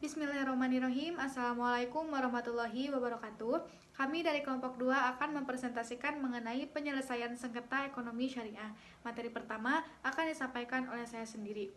Bismillahirrahmanirrahim. Assalamualaikum warahmatullahi wabarakatuh. Kami dari kelompok 2 akan mempresentasikan mengenai penyelesaian sengketa ekonomi syariah. Materi pertama akan disampaikan oleh saya sendiri.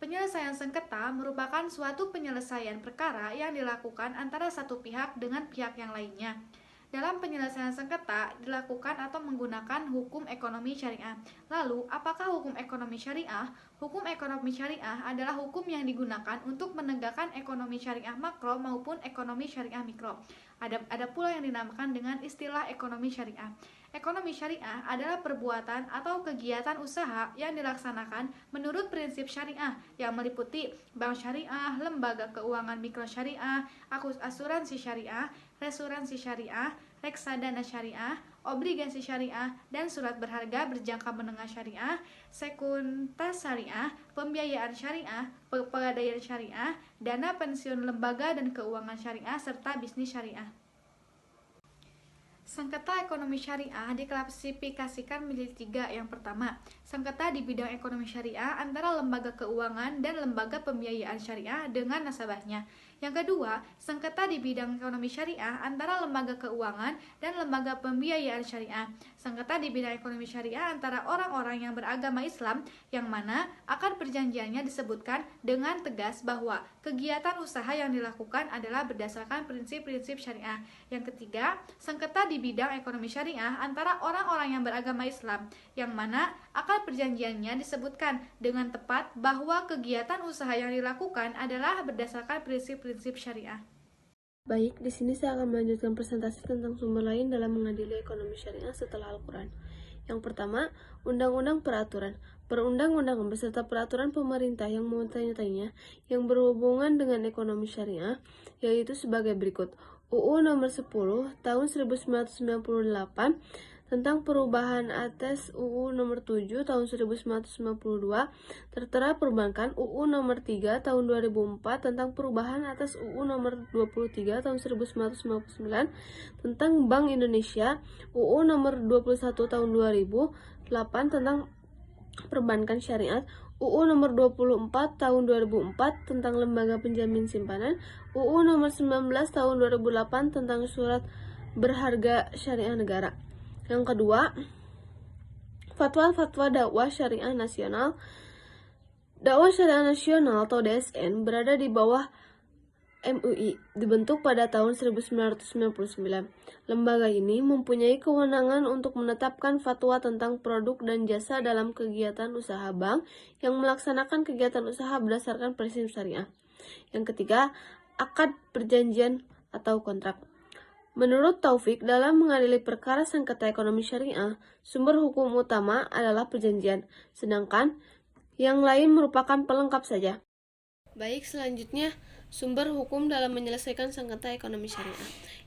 Penyelesaian sengketa merupakan suatu penyelesaian perkara yang dilakukan antara satu pihak dengan pihak yang lainnya. Dalam penyelesaian sengketa dilakukan atau menggunakan hukum ekonomi syariah. Lalu, apakah hukum ekonomi syariah? Hukum ekonomi syariah adalah hukum yang digunakan untuk menegakkan ekonomi syariah makro maupun ekonomi syariah mikro. Ada pula yang dinamakan dengan istilah ekonomi syariah. Ekonomi syariah asuransi perbuatan atau kegiatan usaha yang dilaksanakan menurut prinsip syariah yang meliputi bank syariah, lembaga keuangan mikro syariah, asuransi syariah, resuransi syariah, reksadana syariah, obligasi syariah, dan surat berharga berjangka menengah syariah, sekuritas syariah, pembiayaan syariah, pegadaian syariah, dana pensiun lembaga dan keuangan syariah, serta bisnis syariah. Sengketa ekonomi syariah diklasifikasikan menjadi 3. Yang pertama, sengketa di bidang ekonomi syariah antara lembaga keuangan dan lembaga pembiayaan syariah dengan nasabahnya. Yang kedua, sengketa di bidang ekonomi syariah antara lembaga keuangan dan lembaga pembiayaan syariah. Sengketa di bidang ekonomi syariah antara orang-orang yang beragama Islam, yang mana akad perjanjiannya disebutkan dengan tegas bahwa kegiatan usaha yang dilakukan adalah berdasarkan prinsip-prinsip syariah. Yang ketiga, sengketa di bidang ekonomi syariah antara orang-orang yang beragama Islam, yang mana akad perjanjiannya disebutkan dengan tepat bahwa kegiatan usaha yang dilakukan adalah berdasarkan prinsip-prinsip syariah. Baik, di sini saya akan melanjutkan presentasi tentang sumber lain dalam mengadili ekonomi syariah setelah Al-Quran. Yang pertama, Undang-Undang Peraturan. Perundang-undangan beserta peraturan pemerintah yang menyertainya yang berhubungan dengan ekonomi syariah, yaitu sebagai berikut. UU Nomor 10 Tahun 1998 tentang perubahan atas UU Nomor 7 Tahun 1992 tertera perbankan, UU Nomor 3 Tahun 2004 tentang perubahan atas UU Nomor 23 Tahun 1999 tentang Bank Indonesia, UU Nomor 21 Tahun 2008 tentang perbankan syariat, UU Nomor 24 Tahun 2004 tentang lembaga penjamin simpanan, UU Nomor 19 Tahun 2008 tentang surat berharga syariah negara. Yang kedua, Fatwa-Fatwa Dakwah Syariah Nasional. Dakwah Syariah Nasional atau DSN berada di bawah MUI, dibentuk pada tahun 1999. Lembaga ini mempunyai kewenangan untuk menetapkan fatwa tentang produk dan jasa dalam kegiatan usaha bank yang melaksanakan kegiatan usaha berdasarkan prinsip syariah. Yang ketiga, akad perjanjian atau kontrak. Menurut Taufik, dalam mengadili perkara sengketa ekonomi syariah, sumber hukum utama adalah perjanjian, sedangkan yang lain merupakan pelengkap saja. Baik, selanjutnya sumber hukum dalam menyelesaikan sengketa ekonomi syariah.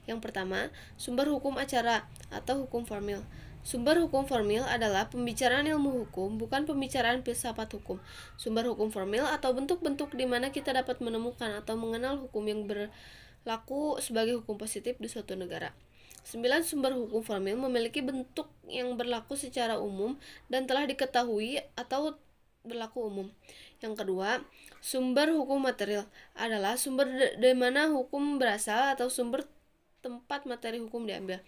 Yang pertama, sumber hukum acara atau hukum formil. Sumber hukum formil adalah pembicaraan ilmu hukum, bukan pembicaraan filsafat hukum. Sumber hukum formil atau bentuk-bentuk di mana kita dapat menemukan atau mengenal hukum yang berlaku sebagai hukum positif di suatu negara. 9. Sumber hukum formil memiliki bentuk yang berlaku secara umum dan telah diketahui atau berlaku umum. Yang kedua, sumber hukum material adalah sumber dari mana hukum berasal atau sumber tempat materi hukum diambil.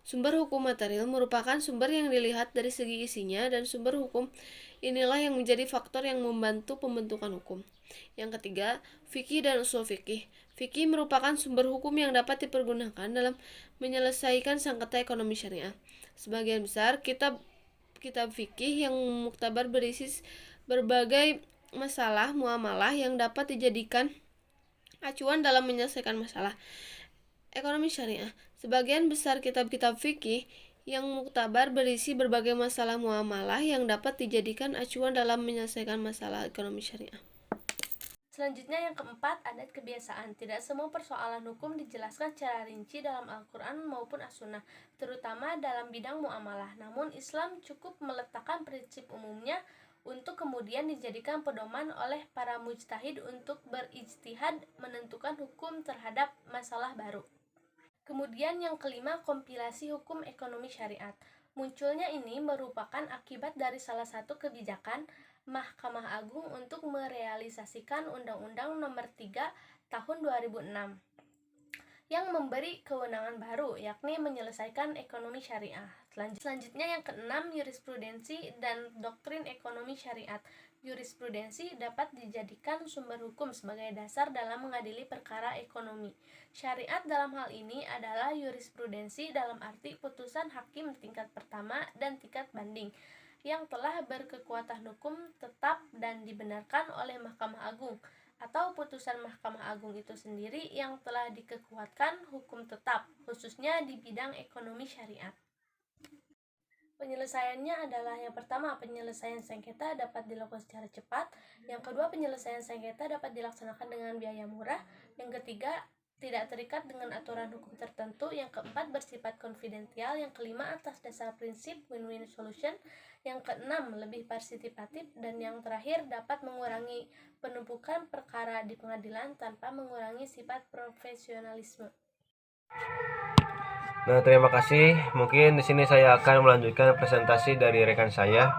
Sumber hukum material merupakan sumber yang dilihat dari segi isinya, dan sumber hukum inilah yang menjadi faktor yang membantu pembentukan hukum. Yang ketiga, fikih dan usul fikih. Fikih merupakan sumber hukum yang dapat dipergunakan dalam menyelesaikan sengketa ekonomi syariah. Sebagian besar kitab fikih yang muktabar berisi berbagai masalah muamalah yang dapat dijadikan acuan dalam menyelesaikan masalah ekonomi syariah. Sebagian besar kitab-kitab fikih yang muktabar berisi berbagai masalah muamalah yang dapat dijadikan acuan dalam menyelesaikan masalah ekonomi syariah. Selanjutnya yang keempat, adat kebiasaan. Tidak semua persoalan hukum dijelaskan secara rinci dalam Al-Quran maupun As-Sunnah, terutama dalam bidang muamalah. Namun Islam cukup meletakkan prinsip umumnya untuk kemudian dijadikan pedoman oleh para mujtahid untuk berijtihad menentukan hukum terhadap masalah baru. Kemudian yang kelima, kompilasi hukum ekonomi syariat. Munculnya ini merupakan akibat dari salah satu kebijakan Mahkamah Agung untuk merealisasikan Undang-Undang Nomor 3 tahun 2006 yang memberi kewenangan baru, yakni menyelesaikan ekonomi syariah. Selanjutnya yang keenam, jurisprudensi dan doktrin ekonomi syariat. Jurisprudensi dapat dijadikan sumber hukum sebagai dasar dalam mengadili perkara ekonomi. Syariat dalam hal ini adalah jurisprudensi dalam arti putusan hakim tingkat pertama dan tingkat banding yang telah berkekuatan hukum tetap dan dibenarkan oleh Mahkamah Agung, atau putusan Mahkamah Agung itu sendiri yang telah dikekuatkan hukum tetap, khususnya di bidang ekonomi syariat. Penyelesaiannya adalah yang pertama, penyelesaian sengketa dapat dilakukan secara cepat. Yang kedua, penyelesaian sengketa dapat dilaksanakan dengan biaya murah. Yang ketiga, tidak terikat dengan aturan hukum tertentu. Yang keempat, bersifat konfidensial. Yang kelima, atas dasar prinsip win-win solution. Yang keenam, lebih partisipatif. Dan yang terakhir, dapat mengurangi penumpukan perkara di pengadilan tanpa mengurangi sifat profesionalisme. Nah, terima kasih. Mungkin di sini saya akan melanjutkan presentasi dari rekan saya,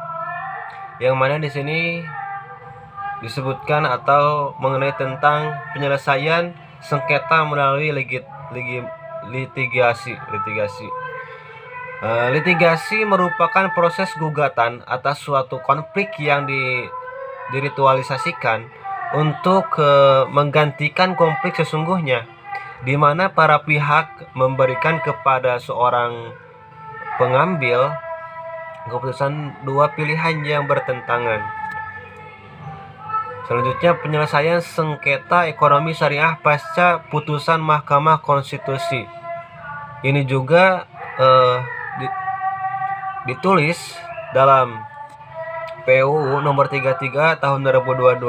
yang mana di sini disebutkan atau mengenai tentang penyelesaian sengketa melalui litigasi. Litigasi merupakan proses gugatan atas suatu konflik yang diritualisasikan untuk menggantikan konflik sesungguhnya, di mana para pihak memberikan kepada seorang pengambil keputusan dua pilihan yang bertentangan. Selanjutnya, penyelesaian sengketa ekonomi syariah pasca putusan Mahkamah Konstitusi. Ini juga ditulis dalam PUU nomor 33 tahun 2012.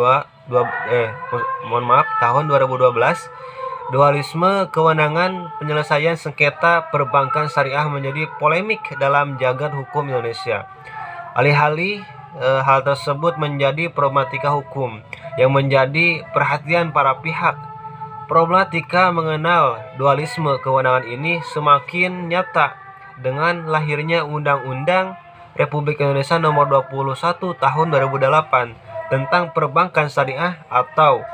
Dualisme kewenangan penyelesaian sengketa perbankan syariah menjadi polemik dalam jagad hukum Indonesia. Alih-alih hal tersebut menjadi problematika hukum yang menjadi perhatian para pihak. Problematika mengenal dualisme kewenangan ini semakin nyata dengan lahirnya Undang-Undang Republik Indonesia nomor 21 tahun 2008 tentang perbankan syariah, atau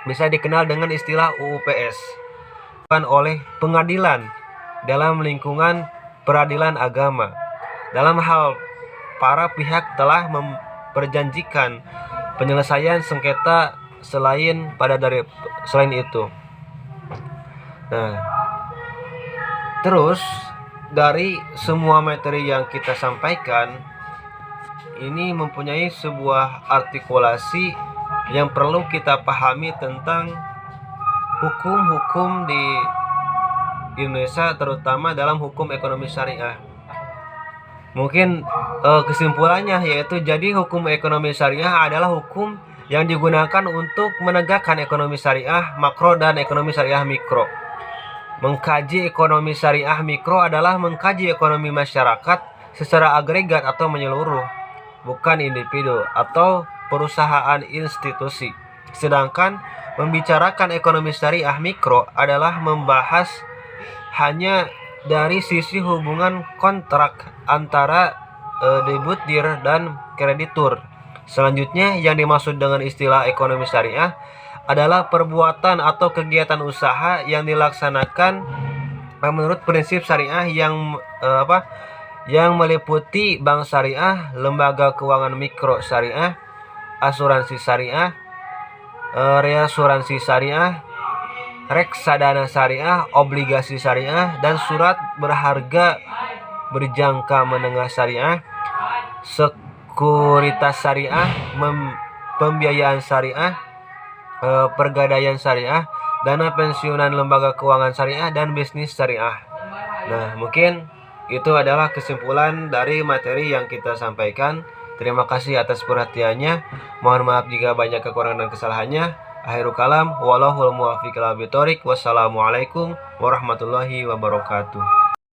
bisa dikenal dengan istilah UUPS, oleh pengadilan dalam lingkungan peradilan agama. Dalam hal para pihak telah memperjanjikan penyelesaian sengketa selain itu. Nah, terus dari semua materi yang kita sampaikan ini mempunyai sebuah artikulasi yang perlu kita pahami tentang hukum-hukum di Indonesia, terutama dalam hukum ekonomi syariah. Mungkin kesimpulannya yaitu, jadi hukum ekonomi syariah adalah hukum yang digunakan untuk menegakkan ekonomi syariah makro dan ekonomi syariah mikro. Mengkaji ekonomi syariah mikro adalah mengkaji ekonomi masyarakat secara agregat atau menyeluruh, bukan individu atau perusahaan institusi. Sedangkan membicarakan ekonomi syariah mikro adalah membahas hanya dari sisi hubungan kontrak antara debitur dan kreditur. Selanjutnya, yang dimaksud dengan istilah ekonomi syariah adalah perbuatan atau kegiatan usaha yang dilaksanakan menurut prinsip syariah yang meliputi bank syariah, lembaga keuangan mikro syariah, asuransi syariah, reasuransi syariah, reksadana syariah, obligasi syariah, dan surat berharga berjangka menengah syariah, sekuritas syariah, pembiayaan syariah, pergadaian syariah, dana pensiunan lembaga keuangan syariah, dan bisnis syariah. Nah, mungkin itu adalah kesimpulan dari materi yang kita sampaikan. Terima kasih atas perhatiannya. Mohon maaf jika banyak kekurangan dan kesalahannya. Akhirul kalam, wallahul muwaffiq ila aqwamit thoriq. Wassalamualaikum warahmatullahi wabarakatuh.